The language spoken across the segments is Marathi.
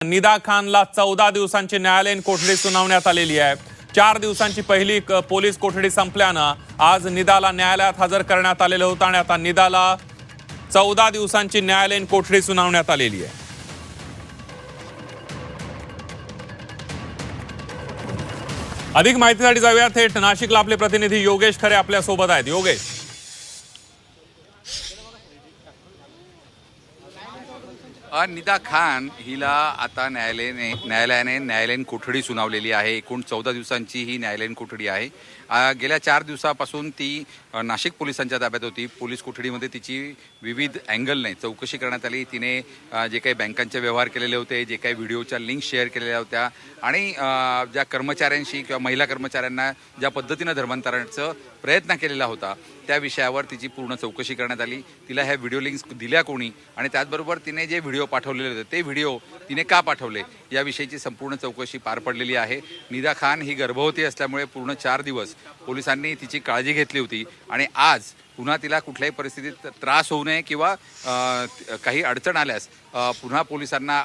निदा खानला 14 दिवसांची न्यायालयीन कोठडी सुनावण्यात आलेली आहे। 4 दिवसांची पहिली पोलीस कोठडी संपल्यानं आज निदाला न्यायालयात हजर करण्यात आलेलं होतं आणि आता निदाला 14 दिवसांची न्यायालयीन कोठडी सुनावण्यात आलेली आहे। अधिक माहितीसाठी जाऊया थेट नाशिकला आपले प्रतिनिधी योगेश खरे आपल्या सोबत आहेत। योगेश, निदा खान हिला आता न्यायालयाने न्यायालयीन कोठडी सुनावलेली आहे। एकूण 14 दिवसांची ही न्यायालयीन कोठडी आहे। गेल्या 4 दिवसापासून ती नाशिक पोलिसांच्या ताब्यात होती। पोलीस कोठडीमध्ये तिची विविध अँगलने चौकशी करण्यात आली। तिने जे काही बँकांचे व्यवहार केलेले होते, जे काही व्हिडिओच्या लिंक शेअर केलेल्या होत्या आणि ज्या कर्मचाऱ्यांशी किंवा महिला कर्मचाऱ्यांना ज्या पद्धतीनं धर्मांतरणाचा प्रयत्न केलेला होता त्या विषयावर तिची पूर्ण चौकशी करण्यात आली। तिला ह्या व्हिडिओ लिंक्स दिल्या कोणी आणि त्याचबरोबर तिने जे व्हिडिओ पाठवलेले होते ते व्हिडिओ तिने का पाठवले याविषयीची संपूर्ण चौकशी पार पडलेली आहे। निदा खान ही गर्भवती असल्यामुळे पूर्ण 4 दिवस पोलिसांनी तिची काळजी घेतली होती आणि आज पुन्हा तिला कुठल्याही परिस्थितीत त्रास होऊ नये किंवा काही अडचण आल्यास पुन्हा पोलिसांना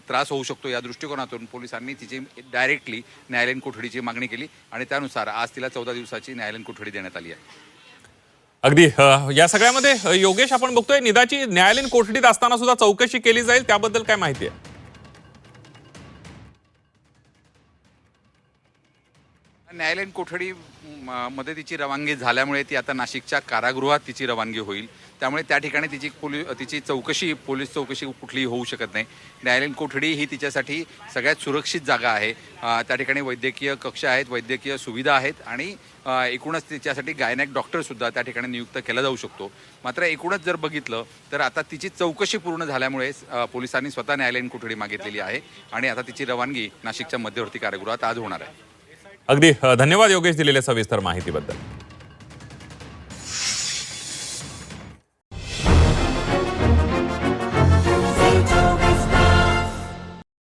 त्रास होऊ शकतो या दृष्टिकोनातून पोलिसांनी तिची डायरेक्टली न्यायालयीन कोठडीची मागणी केली आणि त्यानुसार आज तिला 14 दिवसाची न्यायालयीन कोठडी देण्यात आली आहे। अगदी या सगळ्यामध्ये योगेश, आपण बघतोय निदाची न्यायालयीन कोठडीत असताना सुद्धा चौकशी केली जाईल, त्याबद्दल काय माहिती आहे? न्यायालयीन कोठडी मध्ये तिची रवानगी झाल्यामुळे ती आता नाशिकच्या कारागृहात तिची रवानगी होईल। त्यामुळे त्या ठिकाणी तिची पोलीस चौकशी कुठलीही होऊ शकत नाही। न्यायालयीन कोठडी ही तिच्यासाठी सगळ्यात सुरक्षित जागा आहे। त्या ठिकाणी वैद्यकीय कक्ष आहेत, वैद्यकीय सुविधा आहेत आणि एकूणच तिच्यासाठी गायनेक डॉक्टर सुद्धा त्या ठिकाणी नियुक्त केला जाऊ शकतो। मात्र एकूणच जर बघितलं तर आता तिची चौकशी पूर्ण झाल्यामुळे पोलिसांनी स्वतः न्यायालयीन कोठडी मागितलेली आहे आणि आता तिची रवानगी नाशिकच्या मध्यवर्ती कारागृहात आज होणार आहे। अगदी धन्यवाद योगेश दिलेल्या सविस्तर माहितीबद्दल।